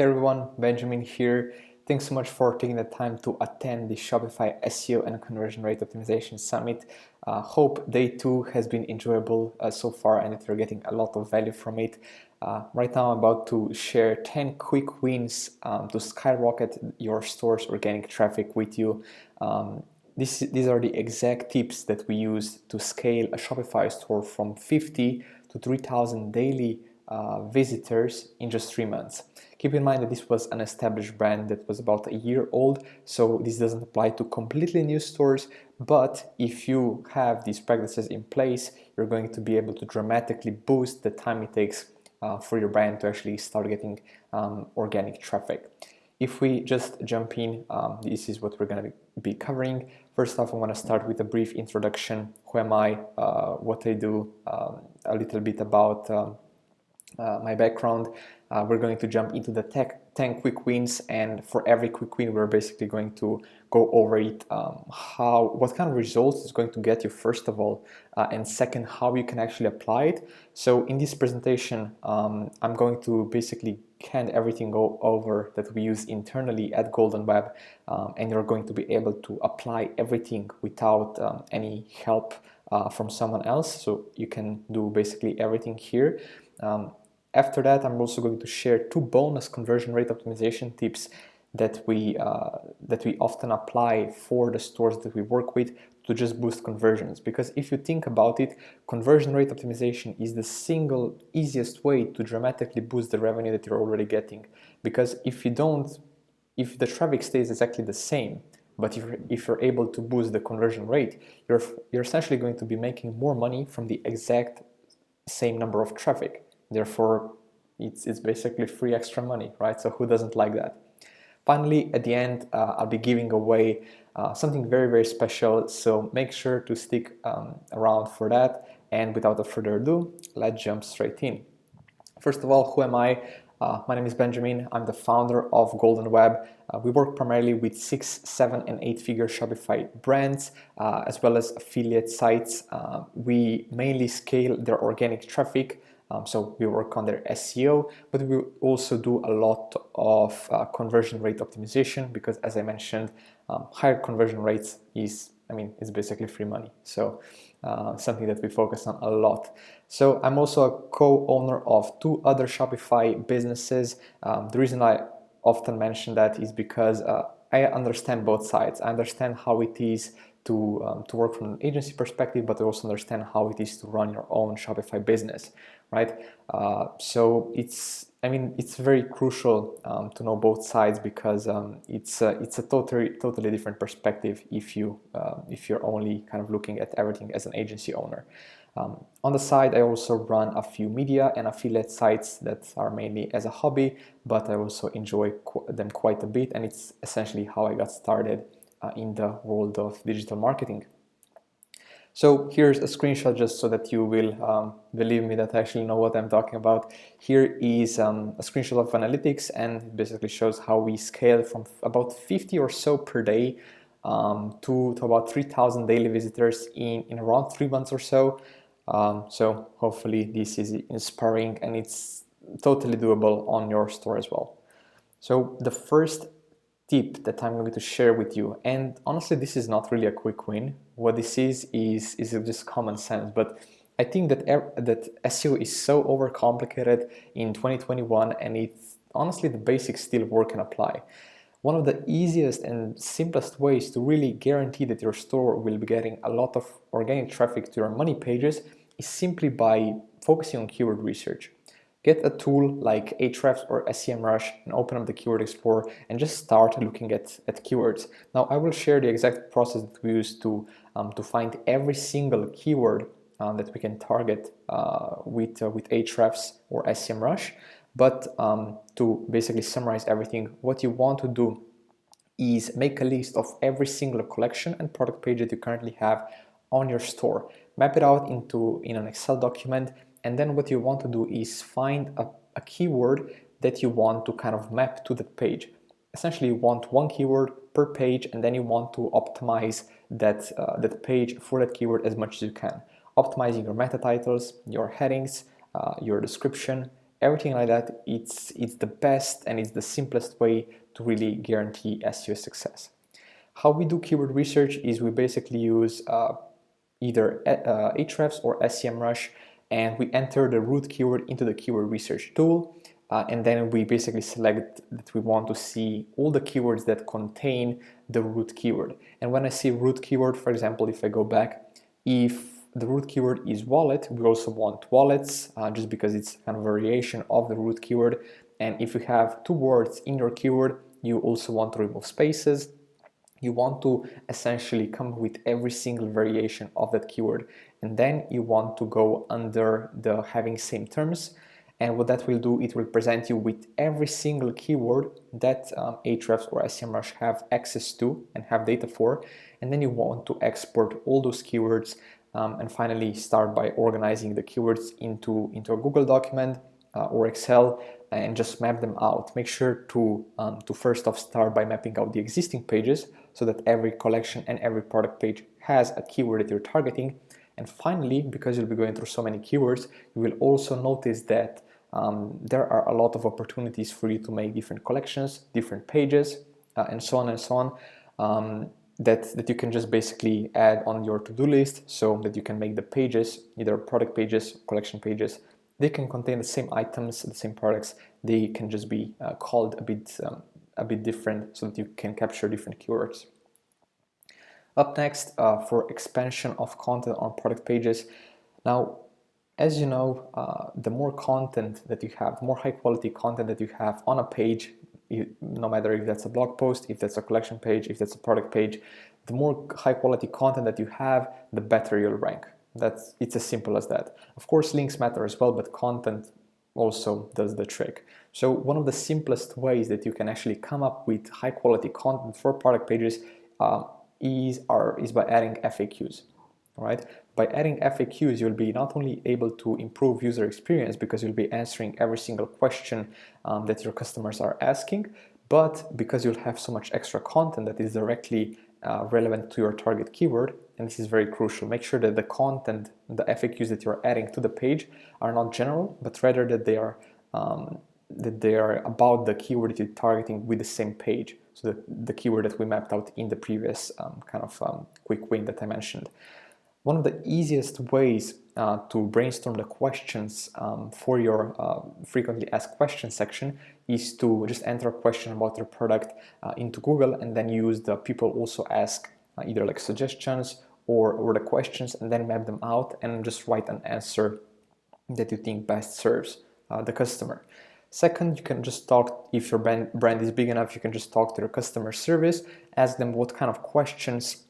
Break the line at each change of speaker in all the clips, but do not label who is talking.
Hey everyone, Benjamin here. Thanks so much for taking the time to attend the Shopify SEO and Conversion Rate Optimization Summit. Hope day 2 has been enjoyable so far and that you're getting a lot of value from it. Right now I'm about to share 10 quick wins to skyrocket your store's organic traffic with you. These are the exact tips that we use to scale a Shopify store from 50 to 3,000 daily visitors in just 3 months. Keep in mind that this was an established brand that was about a year old, so this doesn't apply to completely new stores, but if you have these practices in place, you're going to be able to dramatically boost the time it takes for your brand to actually start getting organic traffic. If we just jump in, this is what we're going to be covering. First off, I want to start with a brief introduction. Who am I? What I do? A little bit about my background. We're going to jump into the 10 quick wins, and for every quick win we're basically going to go over it, what kind of results it's going to get you first of all, and second, how you can actually apply it. So in this presentation I'm going to basically hand everything over that we use internally at GoldenWeb, and you're going to be able to apply everything without any help from someone else, so you can do basically everything here. After that, I'm also going to share 2 bonus conversion rate optimization tips that we often apply for the stores that we work with to just boost conversions. Because if you think about it, conversion rate optimization is the single easiest way to dramatically boost the revenue that you're already getting. Because if the traffic stays exactly the same, but if you're able to boost the conversion rate, you're essentially going to be making more money from the exact same number of traffic. Therefore, it's basically free extra money, right? So who doesn't like that? Finally, at the end, I'll be giving away something very, very special. So make sure to stick around for that. And without further ado, let's jump straight in. First of all, who am I? My name is Benjamin. I'm the founder of GoldenWeb. We work primarily with 6, 7, and 8-figure Shopify brands, as well as affiliate sites. We mainly scale their organic traffic. So we work on their SEO, but we also do a lot of conversion rate optimization, because as I mentioned, higher conversion rates is basically free money. So something that we focus on a lot. So I'm also a co-owner of 2 other Shopify businesses. The reason I often mention that is because I understand both sides. I understand how it is to work from an agency perspective, but I also understand how it is to run your own Shopify business, right? So it's very crucial to know both sides, because it's a totally different perspective if you're only kind of looking at everything as an agency owner. On the side, I also run a few media and affiliate sites that are mainly as a hobby, but I also enjoy them quite a bit, and it's essentially how I got started in the world of digital marketing. So here's a screenshot just so that you will believe me that I actually know what I'm talking about. Here is a screenshot of analytics, and it basically shows how we scale from about 50 or so per day to about 3,000 daily visitors in around 3 months or so. So hopefully this is inspiring, and it's totally doable on your store as well. So the first tip that I'm going to share with you, and honestly this is not really a quick win. What this is just common sense, but I think that SEO is so overcomplicated in 2021, and it's honestly the basics still work and apply. One of the easiest and simplest ways to really guarantee that your store will be getting a lot of organic traffic to your money pages is simply by focusing on keyword research. Get a tool like Ahrefs or SEMrush and open up the Keyword Explorer and just start looking at keywords. Now I will share the exact process that we use to find every single keyword that we can target with Ahrefs or SEMrush. But to basically summarize everything, what you want to do is make a list of every single collection and product page that you currently have on your store. Map it out in an Excel document, and then what you want to do is find a keyword that you want to kind of map to that page. Essentially, you want one keyword per page, and then you want to optimize that page for that keyword as much as you can. Optimizing your meta titles, your headings, your description, everything like that, it's the best and it's the simplest way to really guarantee SEO success. How we do keyword research is we basically use either Ahrefs or SEMrush, and we enter the root keyword into the keyword research tool, and then we basically select that we want to see all the keywords that contain the root keyword. And when I say root keyword, for example, if I go back, if the root keyword is wallet, we also want wallets, just because it's kind of a variation of the root keyword. And if you have two words in your keyword, you also want to remove spaces. You want to essentially come with every single variation of that keyword, and then you want to go under the having same terms. And what that will do, it will present you with every single keyword that Ahrefs or SEMrush have access to and have data for. And then you want to export all those keywords, and finally start by organizing the keywords into a Google document or Excel, and just map them out. Make sure to first off start by mapping out the existing pages so that every collection and every product page has a keyword that you're targeting. And finally, because you'll be going through so many keywords, you will also notice that there are a lot of opportunities for you to make different collections, different pages, and so on, that you can just basically add on your to-do list, so that you can make the pages, either product pages, collection pages. They can contain the same items, the same products. They can just be called a bit different, so that you can capture different keywords. Up next, for expansion of content on product pages. Now, as you know, the more content that you have, more high quality content that you have on a page, no matter if that's a blog post, if that's a collection page, if that's a product page, the more high quality content that you have, the better you'll rank. It's as simple as that. Of course, links matter as well, but content also does the trick. So one of the simplest ways that you can actually come up with high quality content for product pages is by adding FAQs. Right? By adding FAQs, you'll be not only able to improve user experience because you'll be answering every single question that your customers are asking, but because you'll have so much extra content that is directly relevant to your target keyword. And this is very crucial. Make sure that the content, the FAQs that you're adding to the page are not general, but rather that they are about the keyword that you're targeting with the same page. So the keyword that we mapped out in the previous quick win that I mentioned. One of the easiest ways to brainstorm the questions for your frequently asked questions section is to just enter a question about your product into Google, and then use the people also ask either like suggestions or the questions, and then map them out and just write an answer that you think best serves the customer. Second, you can just talk, if your brand is big enough, you can just talk to your customer service, ask them what kind of questions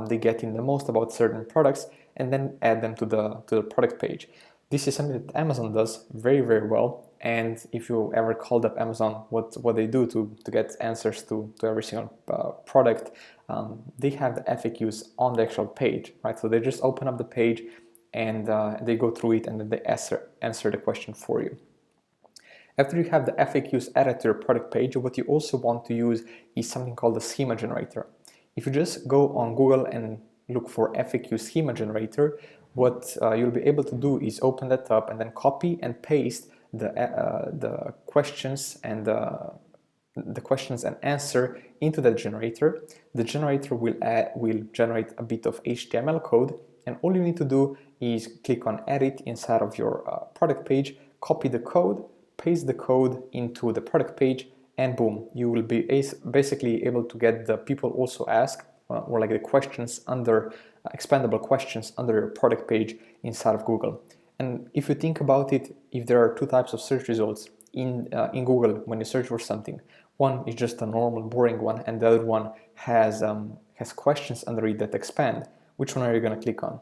they get in the most about certain products, and then add them to the product page. This is something that Amazon does very, very well. And if you ever called up Amazon, what they do to get answers to every single product, they have the FAQs on the actual page, right? So they just open up the page and they go through it, and then they answer the question for you. After you have the FAQs added to your product page, what you also want to use is something called the schema generator. If you just go on Google and look for FAQ schema generator, what you'll be able to do is open that up and then copy and paste the questions and the questions and answer into that generator. The generator will generate a bit of HTML code, and all you need to do is click on edit inside of your product page, copy the code, paste the code into the product page, and boom, you will be basically able to get the people also ask, or like the questions under expandable questions under your product page inside of Google. And if you think about it, if there are two types of search results in Google when you search for something, one is just a normal boring one, and the other one has questions under it that expand. Which one are you going to click on?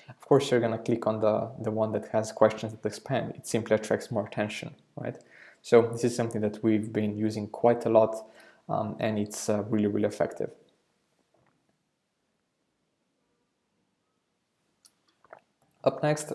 Of course, you're going to click on the one that has questions that expand. It simply attracts more attention, right? So this is something that we've been using quite a lot, and it's really, really effective. Up next,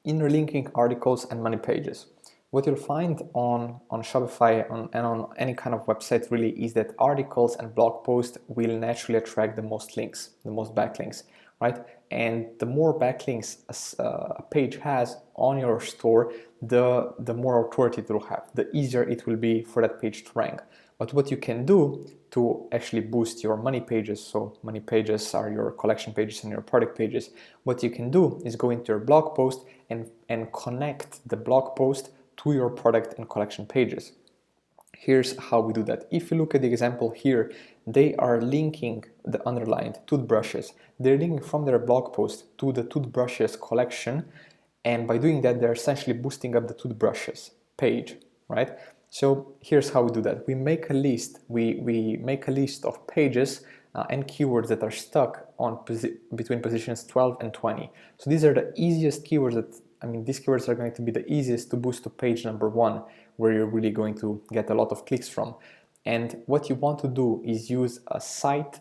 interlinking articles and money pages. What you'll find on Shopify and on any kind of website really is that articles and blog posts will naturally attract the most links, the most backlinks. right? And the more backlinks a page has on your store, the more authority it will have, the easier it will be for that page to rank. But what you can do to actually boost your money pages, so money pages are your collection pages and your product pages, what you can do is go into your blog post and connect the blog post to your product and collection pages. Here's how we do that. If you look at the example here, they are linking the underlined toothbrushes. They're linking from their blog post to the toothbrushes collection, and by doing that, they're essentially boosting up the toothbrushes page, right? So here's how we do that. We make a list. We make a list of pages and keywords that are stuck on between positions 12 and 20. So these are the easiest keywords that, these keywords are going to be the easiest to boost to page number 1, where you're really going to get a lot of clicks from. And what you want to do is use a site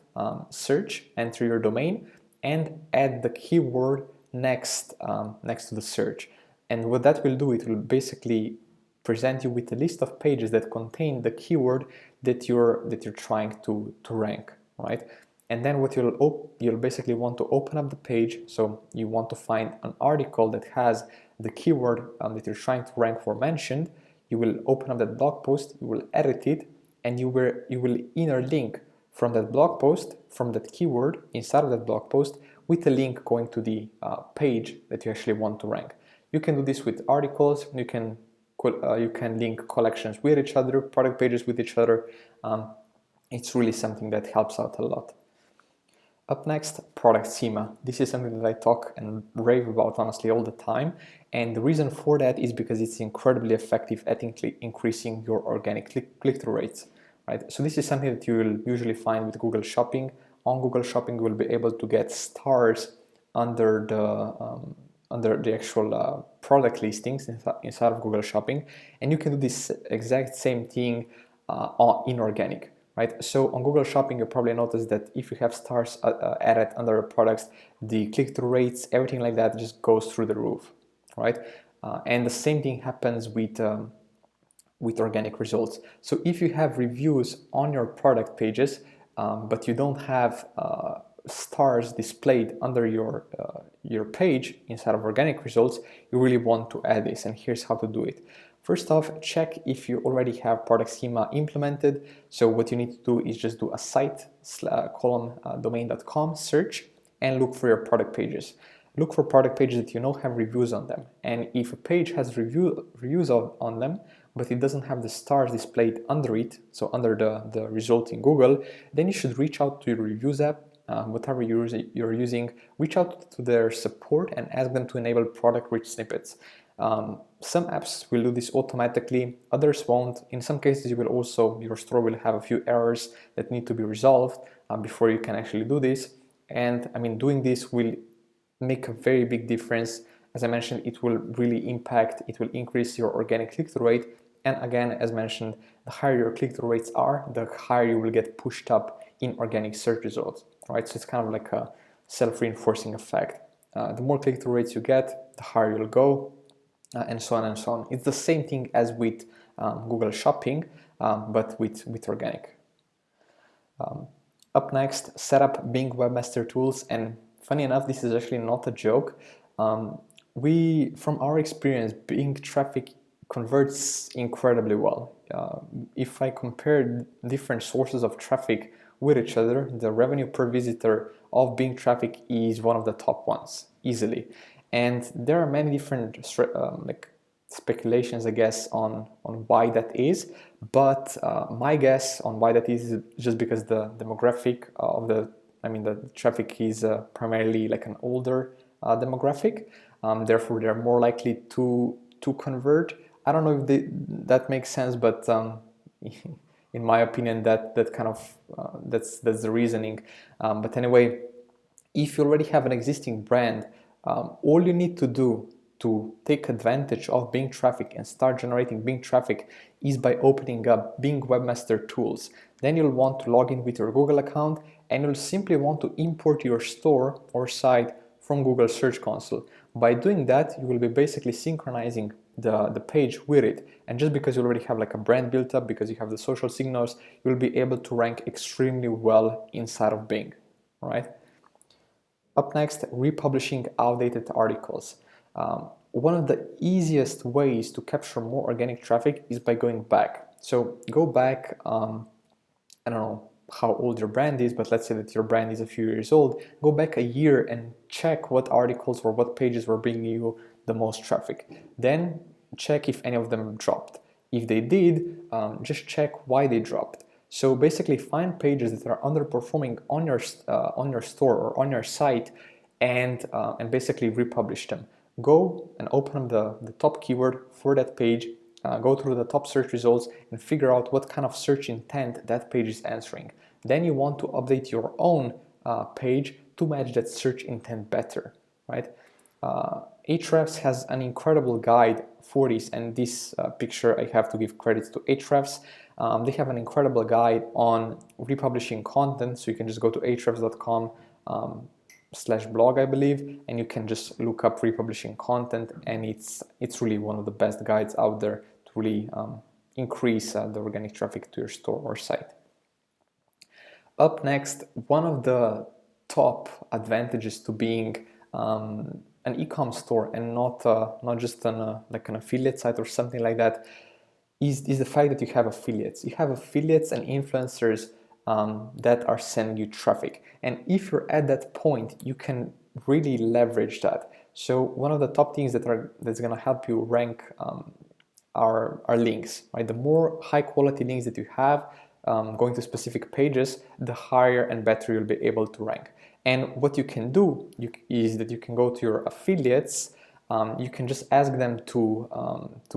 search, enter your domain, and add the keyword next to the search. And what that will do, it will basically present you with a list of pages that contain the keyword that you're trying to rank, right? And then what you'll basically want to open up the page. So you want to find an article that has the keyword that you're trying to rank for mentioned. You will open up that blog post, you will edit it, and you will inner link from that blog post, from that keyword inside of that blog post, with a link going to the page that you actually want to rank. You can do this with articles. You can link collections with each other, product pages with each other. It's really something that helps out a lot. Up next, product schema. This is something that I talk and rave about honestly all the time, and the reason for that is because it's incredibly effective at increasing your organic click-through rates, right? So this is something that you will usually find with Google Shopping. On Google Shopping, you will be able to get stars under the actual product listings inside of Google Shopping, and you can do this exact same thing in organic. Right? So on Google Shopping, you probably noticed that if you have stars added under products, the click-through rates, everything like that just goes through the roof, right? And the same thing happens with organic results. So if you have reviews on your product pages, but you don't have stars displayed under your page inside of organic results, you really want to add this, and here's how to do it. First off, check if you already have product schema implemented. So what you need to do is just do a site domain.com search and look for your product pages. Look for product pages that you know have reviews on them. And if a page has reviews on them, but it doesn't have the stars displayed under it, so under the result in Google, then you should reach out to your reviews app, whatever you're using, reach out to their support and ask them to enable product-rich snippets. Some apps will do this automatically, others won't. In some cases, your store will have a few errors that need to be resolved before you can actually do this. And doing this will make a very big difference. As I mentioned, it will really it will increase your organic click-through rate. And again, as mentioned, the higher your click-through rates are, the higher you will get pushed up in organic search results, right? So it's kind of like a self-reinforcing effect. The more click-through rates you get, the higher you'll go, and so on and so on. It's the same thing as with Google Shopping, but with organic. Up next, set up Bing Webmaster Tools. And funny enough, this is actually not a joke. From our experience, Bing traffic converts incredibly well. If I compare different sources of traffic with each other, the revenue per visitor of Bing traffic is one of the top ones, easily. And there are many different speculations, I guess, on why that is. But my guess on why that is just because the demographic of the traffic is primarily like an older demographic. Therefore, they're more likely to convert. I don't know if that makes sense, but in my opinion, that kind of that's the reasoning. But anyway, if you already have an existing brand, all you need to do to take advantage of Bing traffic and start generating Bing traffic is by opening up Bing Webmaster Tools. Then you'll want to log in with your Google account, and you'll simply want to import your store or site from Google Search Console. By doing that, you will be basically synchronizing the page with it. And just because you already have like a brand built up, because you have the social signals, you'll be able to rank extremely well inside of Bing, right? Up next, republishing outdated articles. One of the easiest ways to capture more organic traffic is by going back. So go back, I don't know how old your brand is, but let's say that your brand is a few years old. Go back a year and check what articles or what pages were bringing you the most traffic. Then check if any of them dropped. If they did, just check why they dropped. So basically find pages that are underperforming on your store or on your site and basically republish them. Go and open up the top keyword for that page, go through the top search results and figure out what kind of search intent that page is answering. Then you want to update your own page to match that search intent better, right? Ahrefs has an incredible guide for this, and this picture I have to give credit to Ahrefs. They have an incredible guide on republishing content, so you can just go to ahrefs.com /blog, I believe, and you can just look up republishing content, and it's really one of the best guides out there to really increase the organic traffic to your store or site. Up next, one of the top advantages to being an e-com store and not just like an affiliate site or something like that is the fact that you have affiliates. You have affiliates and influencers that are sending you traffic, and if you're at that point, you can really leverage that. So one of the top things that's going to help you rank are links, right? The more high quality links that you have going to specific pages, the higher and better you'll be able to rank. And what you can do is that you can go to your affiliates. You can just ask them to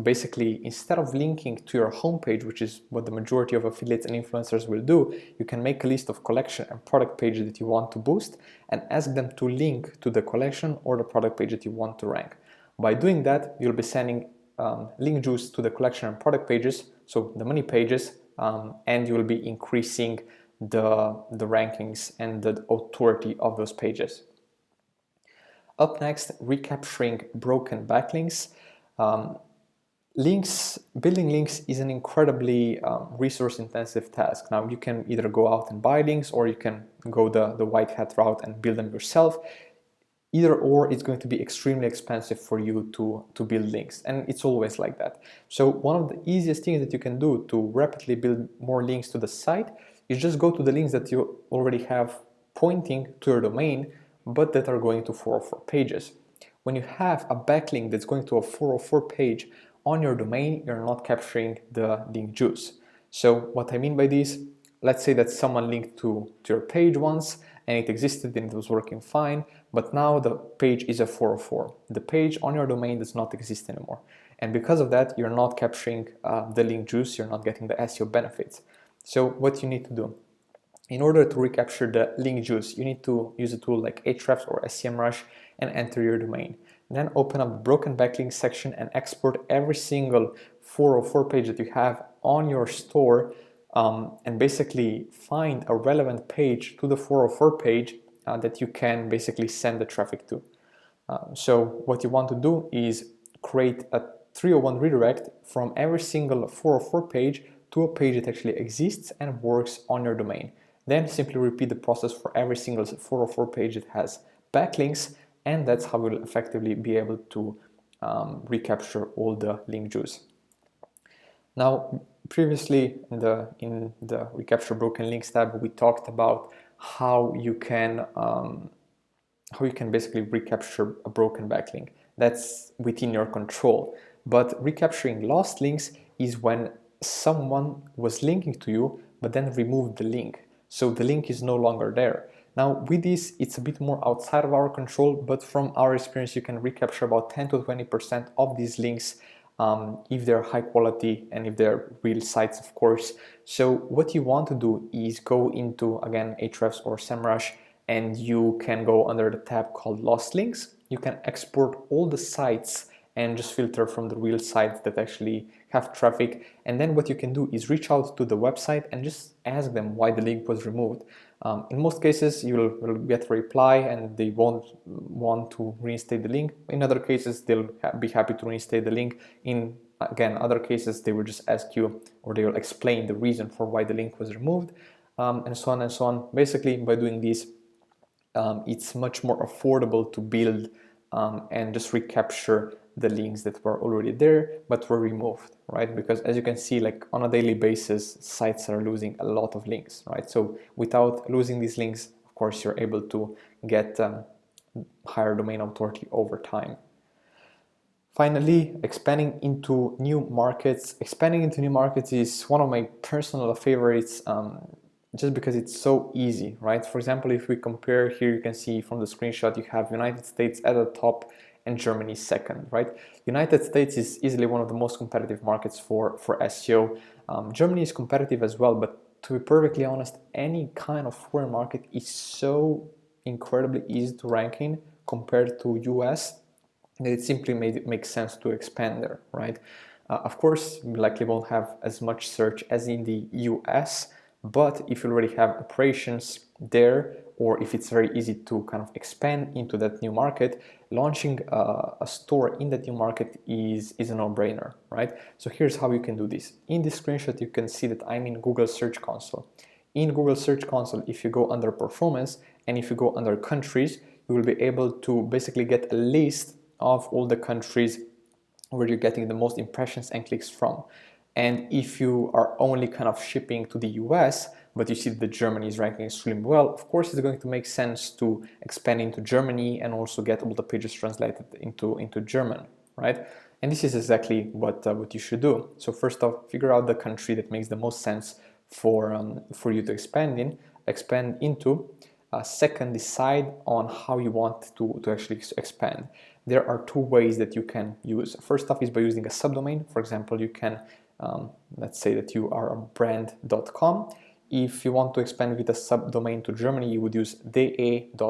basically, instead of linking to your homepage, which is what the majority of affiliates and influencers will do, you can make a list of collection and product pages that you want to boost and ask them to link to the collection or the product page that you want to rank. By doing that, you'll be sending link juice to the collection and product pages, so the money pages, and you will be increasing the rankings and the authority of those pages. Up next, recapturing broken backlinks. Building links is an incredibly resource-intensive task. Now, you can either go out and buy links, or you can go the white hat route and build them yourself. Either or, it's going to be extremely expensive for you to build links, and it's always like that. So one of the easiest things that you can do to rapidly build more links to the site is just go to the links that you already have pointing to your domain, but that are going to 404 pages. When you have a backlink that's going to a 404 page on your domain, you're not capturing the link juice. So what I mean by this, let's say that someone linked to your page once and it existed and it was working fine, but now the page is a 404. The page on your domain does not exist anymore. And because of that, you're not capturing the link juice, you're not getting the SEO benefits. So what you need to do, in order to recapture the link juice, you need to use a tool like Ahrefs or SEMrush and enter your domain. Then open up the broken backlink section and export every single 404 page that you have on your store, and basically find a relevant page to the 404 page that you can basically send the traffic to. So what you want to do is create a 301 redirect from every single 404 page to a page that actually exists and works on your domain. Then simply repeat the process for every single 404 page that has backlinks, and that's how we'll effectively be able to recapture all the link juice. Now, previously in the recapture broken links tab, we talked about how you can basically recapture a broken backlink. That's within your control. But recapturing lost links is when someone was linking to you but then removed the link. So the link is no longer there. Now with this, it's a bit more outside of our control, but from our experience, you can recapture about 10 to 20% of these links if they're high quality and if they're real sites, of course. So what you want to do is go into, again, Ahrefs or SEMrush, and you can go under the tab called Lost Links. You can export all the sites and just filter from the real sites that actually have traffic. And then what you can do is reach out to the website and just ask them why the link was removed. In most cases, you will get a reply and they won't want to reinstate the link. In other cases, they'll be happy to reinstate the link. In, again, other cases, they will just ask you, or they will explain the reason for why the link was removed, and so on and so on. Basically, by doing this, it's much more affordable to build and just recapture the links that were already there but were removed, right? Because as you can see, like on a daily basis, sites are losing a lot of links, right? So without losing these links, of course, you're able to get higher domain authority over time. Finally, expanding into new markets. Expanding into new markets is one of my personal favorites, just because it's so easy, right? For example, if we compare here, you can see from the screenshot, you have United States at the top and Germany second, right? United States is easily one of the most competitive markets for SEO. Germany is competitive as well, but to be perfectly honest, any kind of foreign market is so incredibly easy to rank in compared to US that it simply makes sense to expand there, right? Of course, you likely won't have as much search as in the US, but if you already have operations there, or if it's very easy to kind of expand into that new market, launching a store in that new market is a no-brainer, right? So here's how you can do this. In this screenshot, you can see that I'm in Google Search Console. In Google Search Console, if you go under performance and if you go under countries, you will be able to basically get a list of all the countries where you're getting the most impressions and clicks from. And if you are only kind of shipping to the US, but you see that Germany is ranking extremely well, of course it's going to make sense to expand into Germany and also get all the pages translated into German, right? And this is exactly what you should do. So first off, figure out the country that makes the most sense for you to expand into. Second, decide on how you want to actually expand. There are two ways that you can use. First off is by using a subdomain. For example, you can, let's say that you are a brand.com. If you want to expand with a subdomain to Germany, you would use de.brand.com.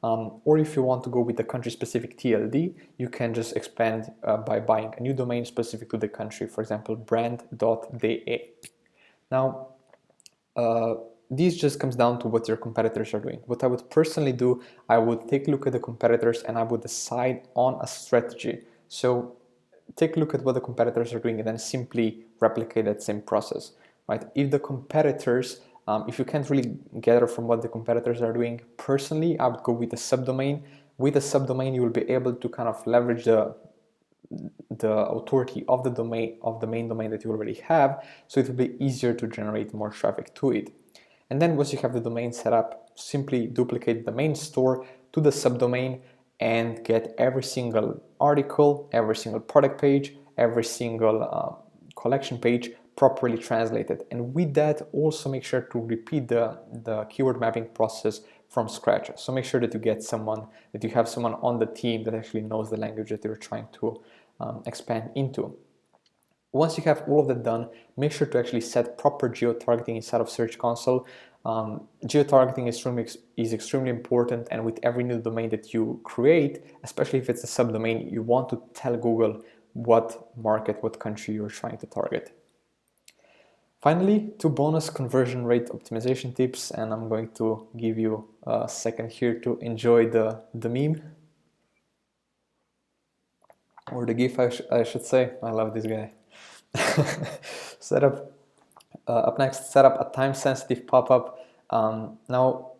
Or if you want to go with the country-specific TLD, you can just expand by buying a new domain specific to the country, for example, brand.de. Now, this just comes down to what your competitors are doing. What I would personally do, I would take a look at the competitors and I would decide on a strategy. So take a look at what the competitors are doing and then simply replicate that same process, right? If the competitors, if you can't really gather from what the competitors are doing, personally, I would go with a subdomain. With a subdomain, you will be able to kind of leverage the authority of the main domain that you already have, so it will be easier to generate more traffic to it. And then once you have the domain set up, simply duplicate the main store to the subdomain and get every single article, every single product page, every single collection page properly translated. And with that, also make sure to repeat the keyword mapping process from scratch. So make sure that you have someone on the team that actually knows the language that you're trying to expand into. Once you have all of that done, make sure to actually set proper geo-targeting inside of Search Console. Geo-targeting is extremely important, and with every new domain that you create, especially if it's a subdomain, you want to tell Google what market, what country you're trying to target. Finally, 2 bonus conversion rate optimization tips, and I'm going to give you a second here to enjoy the meme. Or the GIF, I should say. I love this guy. Up next, set up a time-sensitive pop-up. Now,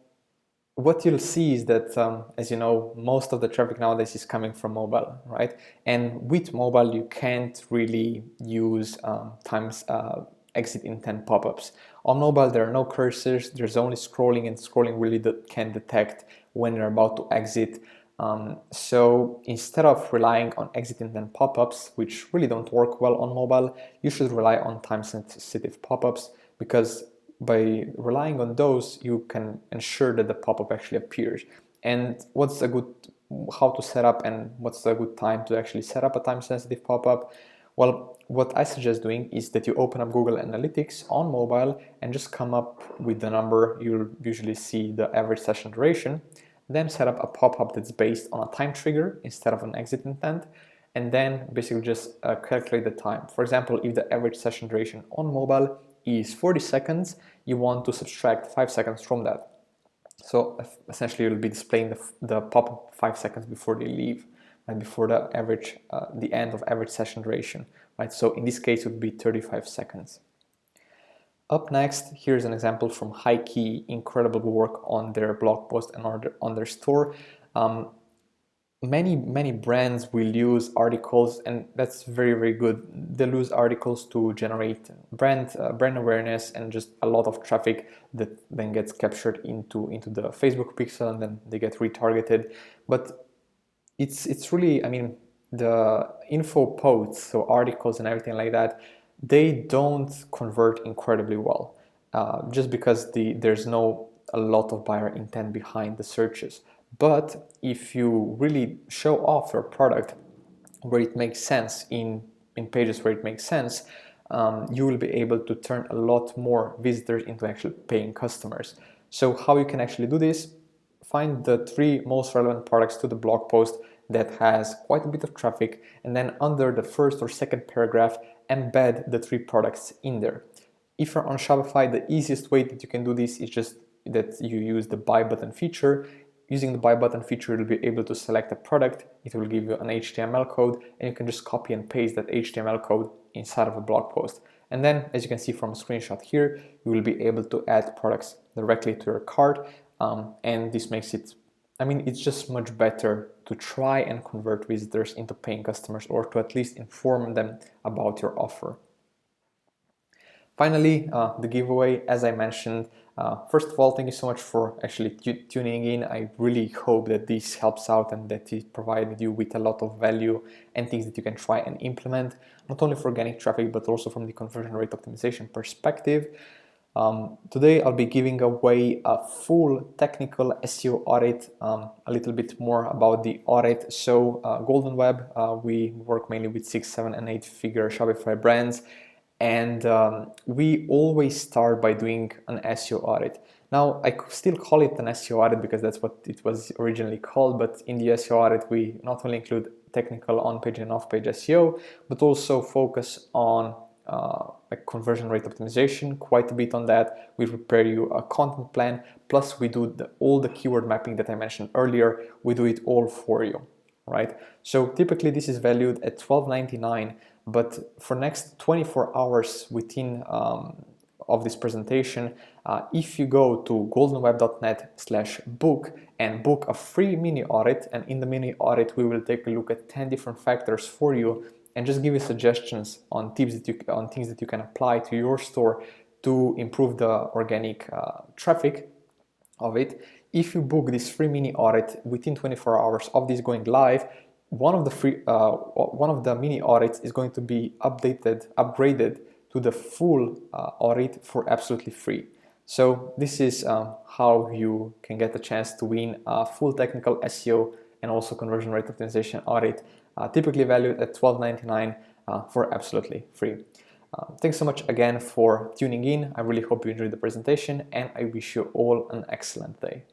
what you'll see is that, as you know, most of the traffic nowadays is coming from mobile, right? And with mobile, you can't really use exit intent pop-ups. On mobile, there are no cursors. There's only scrolling, and scrolling really can detect when you're about to exit. So instead of relying on exit intent pop-ups, which really don't work well on mobile, you should rely on time-sensitive pop-ups, because by relying on those, you can ensure that the pop-up actually appears. And how to set up and what's a good time to actually set up a time-sensitive pop-up? Well, what I suggest doing is that you open up Google Analytics on mobile and just come up with the number. You'll usually see the average session duration. Then set up a pop-up that's based on a time trigger instead of an exit intent, and then basically just calculate the time. For example, if the average session duration on mobile is 40 seconds, you want to subtract 5 seconds from that. So essentially you'll be displaying the pop-up 5 seconds before they leave, right, before the end of average session duration, right? So in this case it would be 35 seconds. Up next, here's an example from Hikey, incredible work on their blog post and on their store. Many brands will use articles, and that's very good. They'll use articles to generate brand awareness and just a lot of traffic that then gets captured into the Facebook pixel, and then they get retargeted. But it's really, I mean, the info posts, so articles and everything like that, they don't convert incredibly well, just because there's no a lot of buyer intent behind the searches. But if you really show off your product where it makes sense, in pages where it makes sense, you will be able to turn a lot more visitors into actually paying customers. So how you can actually do this: find the 3 most relevant products to the blog post that has quite a bit of traffic, and then under the first or second paragraph, embed the 3 products in there. If you're on Shopify, the easiest way that you can do this is just that you use the buy button feature. Using the buy button feature, you'll be able to select a product, it will give you an HTML code, and you can just copy and paste that HTML code inside of a blog post. And then, as you can see from a screenshot here, you will be able to add products directly to your cart, and this makes it, I mean, it's just much better to try and convert visitors into paying customers, or to at least inform them about your offer. Finally, the giveaway, as I mentioned, first of all, thank you so much for actually tuning in. I really hope that this helps out and that it provided you with a lot of value and things that you can try and implement, not only for organic traffic, but also from the conversion rate optimization perspective. Today, I'll be giving away a full technical SEO audit, a little bit more about the audit. So GoldenWeb, we work mainly with 6, 7, and 8-figure Shopify brands. And we always start by doing an SEO audit. Now, I still call it an SEO audit because that's what it was originally called, but in the SEO audit, we not only include technical on-page and off-page SEO, but also focus on like conversion rate optimization, quite a bit on that. We prepare you a content plan, plus we do all the keyword mapping that I mentioned earlier. We do it all for you, right? So typically this is valued at $12.99, but for next 24 hours within of this presentation, if you go to goldenweb.net/book and book a free mini audit, and in the mini audit we will take a look at 10 different factors for you and just give you suggestions on things that you can apply to your store to improve the organic traffic of it. If you book this free mini audit within 24 hours of this going live, one of the mini audits is going to be upgraded to the full audit for absolutely free. So this is how you can get a chance to win a full technical SEO and also conversion rate optimization audit, typically valued at $12.99 for absolutely free. Thanks so much again for tuning in. I really hope you enjoyed the presentation, and I wish you all an excellent day.